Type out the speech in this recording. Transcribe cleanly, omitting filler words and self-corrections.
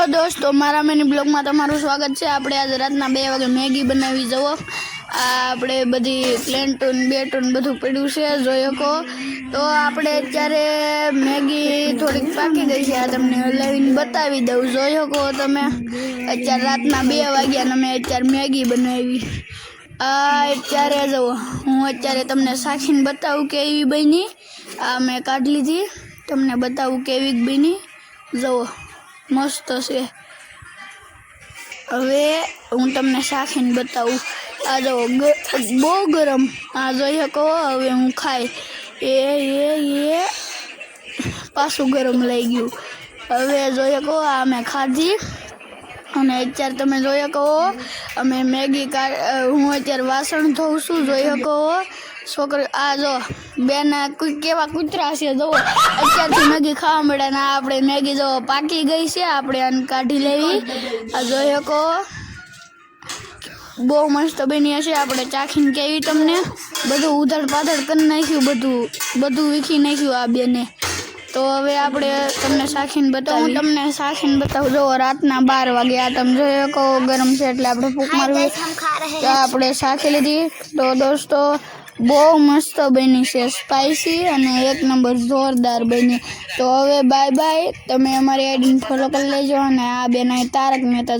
दोस्तों मारा mini blog में तमारुं स्वागत है। आपणे आज रातना 2 वागे मैगी बनावी जवो। आपणे बधी प्लेटून बेटून बधुं पड्युं छे जोई शको। तो आपणे अत्यारे मैगी थोड़ीक पाकी गई छे, आ तमने हलावीने बतावी दઉં। जोई शको तमे अत्यारे रातना 2 वाग्या ने मैं अत्यारे मैगी बनावी। अत्यारे जवो हूँ अत्यारे तमने साखीने बतावुं केवी बनी। आ मैं काढी लीधी, तमने बतावुं केवी बनी। जवो मस्त छे। हवे हूँ तमने साखीने बतावुं। आ जो बहु गरम आ जोई शको। हवे हूँ खाई ये पाछुं गरम लई गयुं। हवे जोई शको आ मैं खाधी अने अत्यारे तमे जोई शको अमे मैगी हूँ अत्यारे वासण धोउं छुं। जोई शको छोकरी आ जो बेन केवा कूतरा छे। जो अत्यारथी मैगी खावा मळ्या ने आपणे मैगी जो पाकी गई छे, आपणे आने काढी लेवी। आ जोई शको बहु मस्त बनी हशे। आपणे चाखीने केवी तमने बधुं उधड़ पाधड़ करी नाख्युं, बधुं वीखी नाख्युं आ बेने। तो हवे आपणे तमने साखीने बतावुं। तमने साखीने बतावुं। जो रातना 12 वागे आ तमे जोई शको गरम छे એટલે આપણે ફૂંક મારવી। તો આપણે સાખી લીધી। તો દોસ્તો बहु मस्त बनी है, स्पाइसी અને एक नंबर जोरदार बनी। तो हवे बाय बाय। तमे अमारी आईडी ने फॉलो कर लेजो। અને આ બેન तारक मेहता